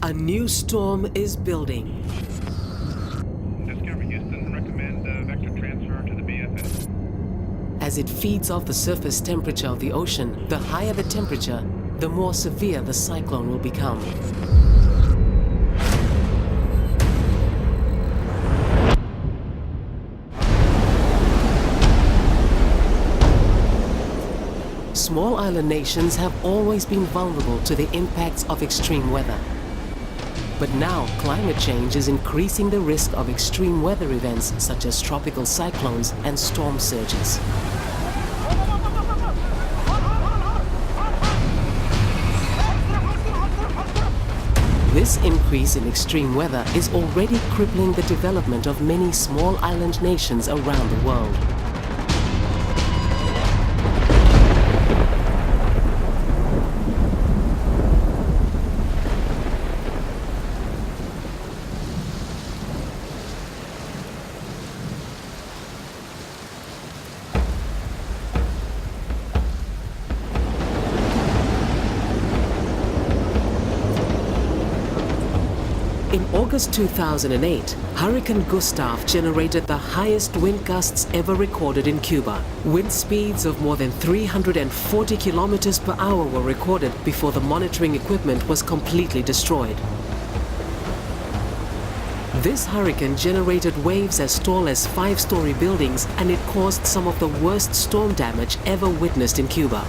A new storm is building. Discovery Houston, recommend vector transfer to the BFS. As it feeds off the surface temperature of the ocean, the higher the temperature, the more severe the cyclone will become. Small island nations have always been vulnerable to the impacts of extreme weather. But now, climate change is increasing the risk of extreme weather events such as tropical cyclones and storm surges. This increase in extreme weather is already crippling the development of many small island nations around the world. In August 2008, Hurricane Gustav generated the highest wind gusts ever recorded in Cuba. Wind speeds of more than 340 kilometers per hour were recorded before the monitoring equipment was completely destroyed. This hurricane generated waves as tall as 5-story buildings, and it caused some of the worst storm damage ever witnessed in Cuba.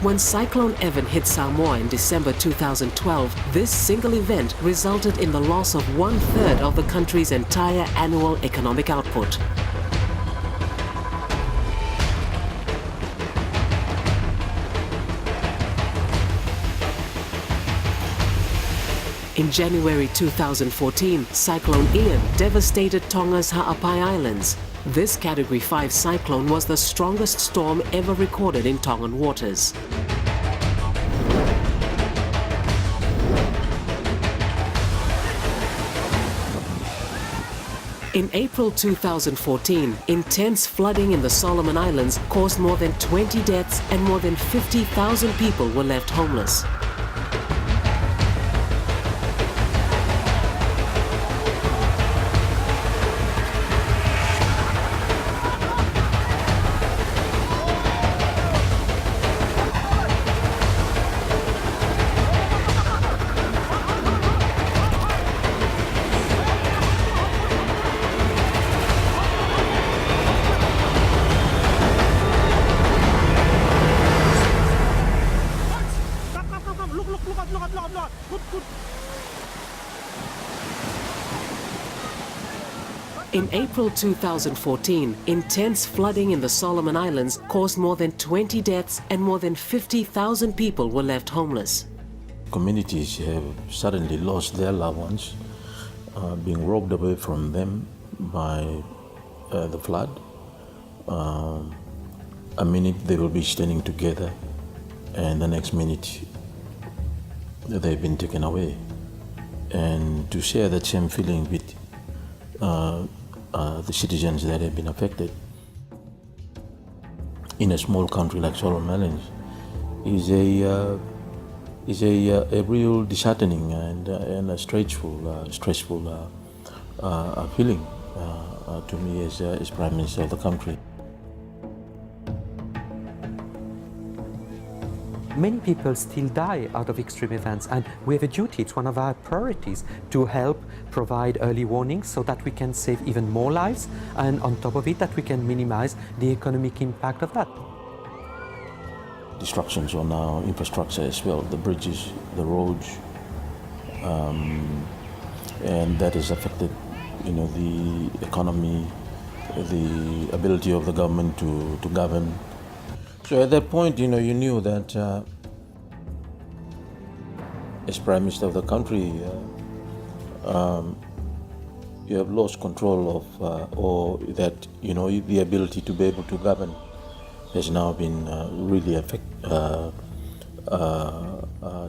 When Cyclone Evan hit Samoa in December 2012, this single event resulted in the loss of 1/3 of the country's entire annual economic output. In January 2014, Cyclone Ian devastated Tonga's Ha'apai Islands. This Category 5 cyclone was the strongest storm ever recorded in Tongan waters. In April 2014, intense flooding in the Solomon Islands caused more than 20 deaths and more than 50,000 people were left homeless. In April 2014, intense flooding in the Solomon Islands caused more than 20 deaths and more than 50,000 people were left homeless. Communities have suddenly lost their loved ones, being robbed away from them by the flood. A minute they will be standing together, and the next minute they've been taken away. And to share that same feeling with the citizens that have been affected in a small country like Solomon Islands is a real disheartening and a stressful feeling to me as Prime Minister of the country. Many people still die out of extreme events, and we have a duty, it's one of our priorities, to help provide early warnings so that we can save even more lives, and on top of it, that we can minimize the economic impact of that. Destructions on our infrastructure as well, the bridges, the roads, and that has affected, the economy, the ability of the government to govern. So at that point, you knew that as Prime Minister of the country, you have lost control of, or that, the ability to be able to govern has now been really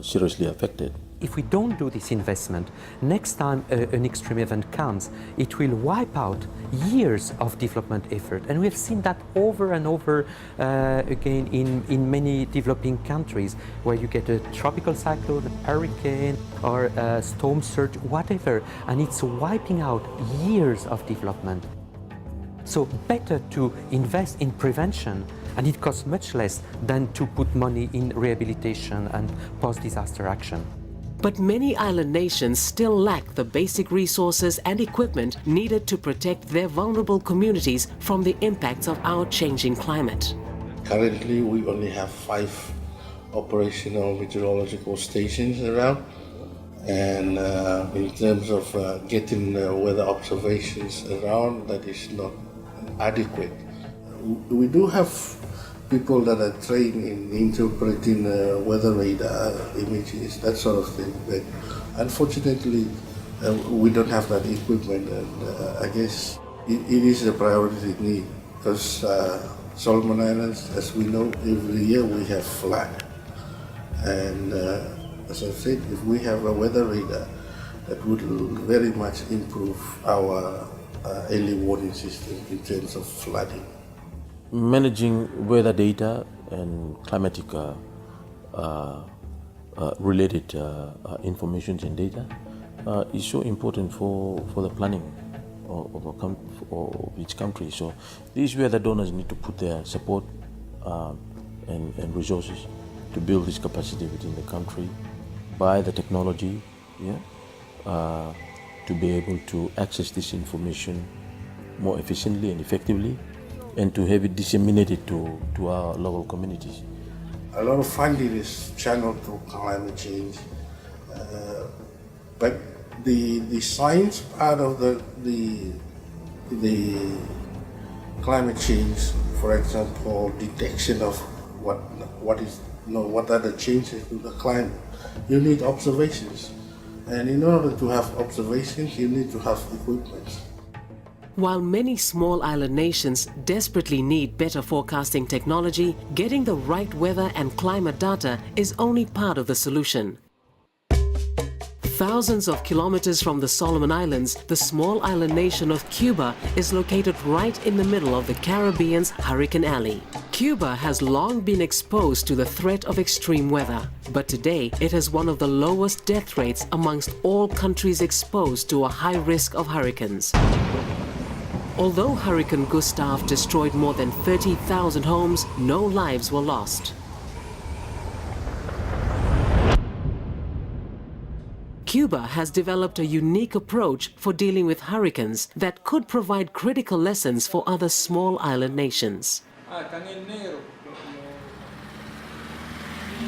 seriously affected. If we don't do this investment, next time an extreme event comes, it will wipe out years of development effort. And we've seen that over and over again in many developing countries, where you get a tropical cyclone, a hurricane, or a storm surge, whatever, and it's wiping out years of development. So better to invest in prevention, and it costs much less than to put money in rehabilitation and post-disaster action. But many island nations still lack the basic resources and equipment needed to protect their vulnerable communities from the impacts of our changing climate. Currently, we only have 5 operational meteorological stations around, and in terms of getting weather observations around, that is not adequate. We do have people that are trained in interpreting weather radar images, that sort of thing. But unfortunately, we don't have that equipment, and I guess it is a priority need, because Solomon Islands, as we know, every year we have flood. And as I said, if we have a weather radar, that would very much improve our early warning system in terms of flooding. Managing weather data and climatic related information and data is so important for the planning of each country. So this is where the donors need to put their support and resources to build this capacity within the country, buy the technology, to be able to access this information more efficiently and effectively, and to have it disseminated to our local communities. A lot of funding is channeled to climate change, but the science part of the climate change, for example, detection of what are the changes to the climate, you need observations, and in order to have observations, you need to have equipment. While many small island nations desperately need better forecasting technology, getting the right weather and climate data is only part of the solution. Thousands of kilometers from the Solomon Islands, the small island nation of Cuba is located right in the middle of the Caribbean's Hurricane Alley. Cuba has long been exposed to the threat of extreme weather, but today it has one of the lowest death rates amongst all countries exposed to a high risk of hurricanes. Although Hurricane Gustav destroyed more than 30,000 homes, no lives were lost. Cuba has developed a unique approach for dealing with hurricanes that could provide critical lessons for other small island nations.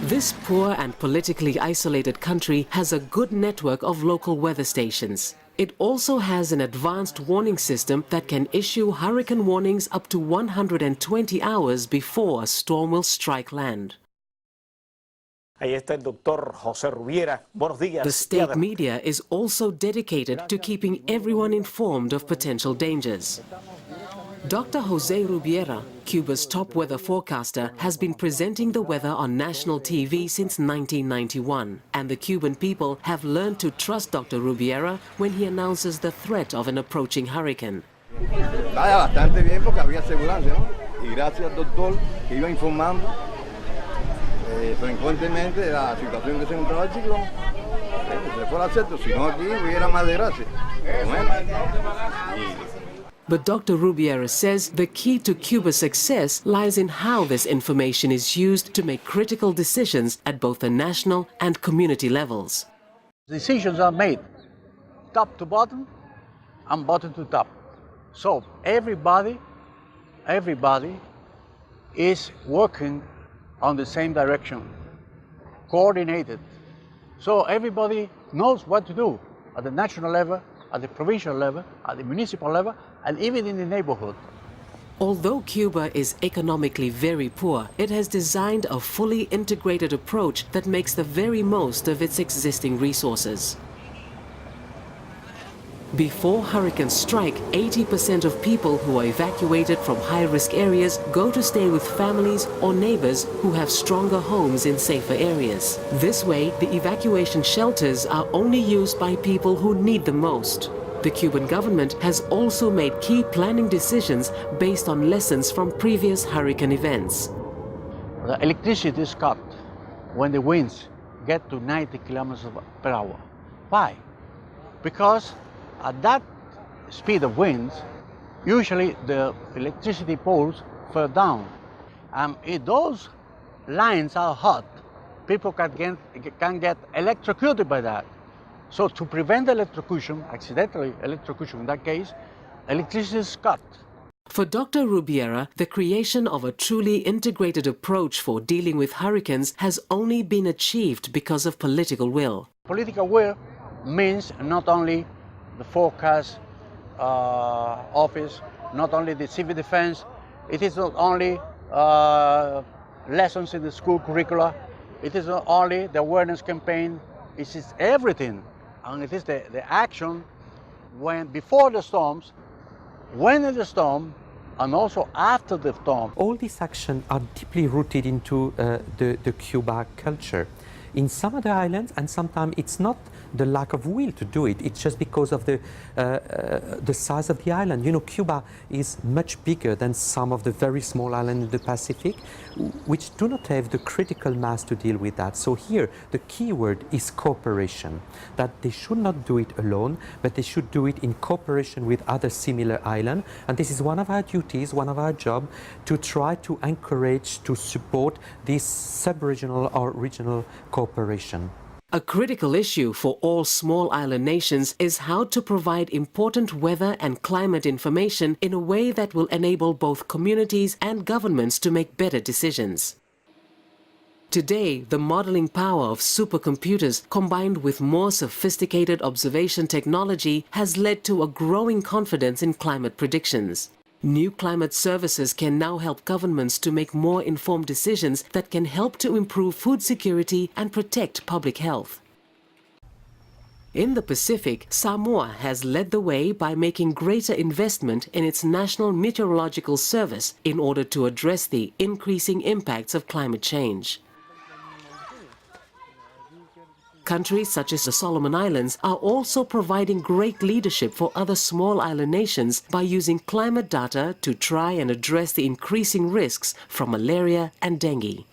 This poor and politically isolated country has a good network of local weather stations. It also has an advanced warning system that can issue hurricane warnings up to 120 hours before a storm will strike land. The state media is also dedicated to keeping everyone informed of potential dangers. Dr. Jose Rubiera, Cuba's top weather forecaster, has been presenting the weather on national TV since 1991, and the Cuban people have learned to trust Dr. Rubiera when he announces the threat of an approaching hurricane. Vaya bastante bien porque había aseguranza, ¿no? Y gracias al doctor que iba informando frecuentemente de la situación que se encontraba el ciclón. Se fue al acepto, si no aquí hubiera más desgracia. But Dr. Rubiera says the key to Cuba's success lies in how this information is used to make critical decisions at both the national and community levels. Decisions are made top to bottom and bottom to top. So everybody is working on the same direction, coordinated. So everybody knows what to do at the national level, at the provincial level, at the municipal level, and even in the neighborhood. Although Cuba is economically very poor, it has designed a fully integrated approach that makes the very most of its existing resources. Before hurricanes strike, 80% of people who are evacuated from high-risk areas go to stay with families or neighbors who have stronger homes in safer areas. This way, the evacuation shelters are only used by people who need them most. The Cuban government has also made key planning decisions based on lessons from previous hurricane events. The electricity is cut when the winds get to 90 kilometers per hour. Why? Because at that speed of winds, usually the electricity poles fall down. If those lines are hot, people can get electrocuted by that. So to prevent electrocution, accidental electrocution in that case, electricity is cut. For Dr. Rubiera, the creation of a truly integrated approach for dealing with hurricanes has only been achieved because of political will. Political will means not only the forecast office, not only the civil defense, it is not only lessons in the school curricula, it is not only the awareness campaign, it is everything. And it is the action before the storms, when in the storm, and also after the storm. All these actions are deeply rooted into the Cuba culture. In some other islands, and sometimes it's not the lack of will to do it, it's just because of the size of the island. You know, Cuba is much bigger than some of the very small islands in the Pacific, which do not have the critical mass to deal with that. So here, the key word is cooperation, that they should not do it alone, but they should do it in cooperation with other similar islands. And this is one of our duties, one of our jobs, to try to encourage, to support this sub-regional or regional cooperation. A critical issue for all small island nations is how to provide important weather and climate information in a way that will enable both communities and governments to make better decisions. Today, the modeling power of supercomputers combined with more sophisticated observation technology has led to a growing confidence in climate predictions. New climate services can now help governments to make more informed decisions that can help to improve food security and protect public health. In the Pacific, Samoa has led the way by making greater investment in its National Meteorological Service in order to address the increasing impacts of climate change. Countries such as the Solomon Islands are also providing great leadership for other small island nations by using climate data to try and address the increasing risks from malaria and dengue.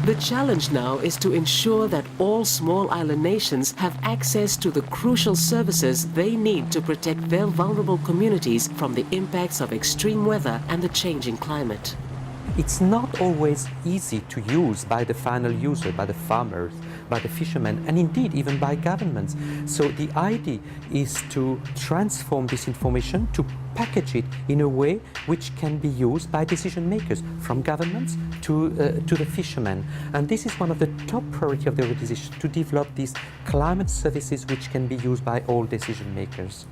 The challenge now is to ensure that all small island nations have access to the crucial services they need to protect their vulnerable communities from the impacts of extreme weather and the changing climate. It's not always easy to use by the final user, by the farmers, by the fishermen, and indeed even by governments. So the idea is to transform this information, to package it in a way which can be used by decision makers, from governments to the fishermen. And this is one of the top priorities of the organization, to develop these climate services which can be used by all decision makers.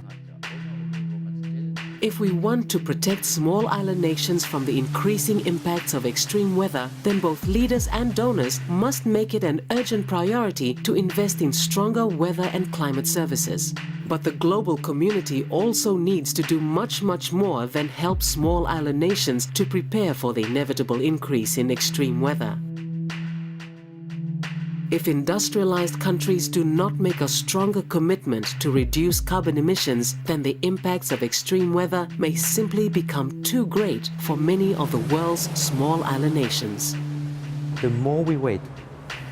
If we want to protect small island nations from the increasing impacts of extreme weather, then both leaders and donors must make it an urgent priority to invest in stronger weather and climate services. But the global community also needs to do much more than help small island nations to prepare for the inevitable increase in extreme weather. If industrialized countries do not make a stronger commitment to reduce carbon emissions, then the impacts of extreme weather may simply become too great for many of the world's small island nations. The more we wait,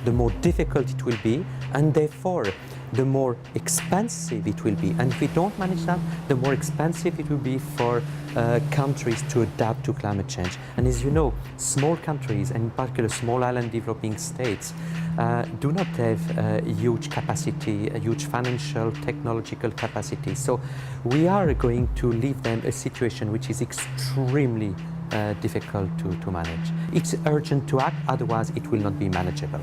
the more difficult it will be, and therefore the more expensive it will be. And if we don't manage that, the more expensive it will be for countries to adapt to climate change. And as you know, small countries, and in particular small island developing states, do not have huge capacity, a huge financial, technological capacity. So we are going to leave them a situation which is extremely difficult to manage. It's urgent to act, otherwise it will not be manageable.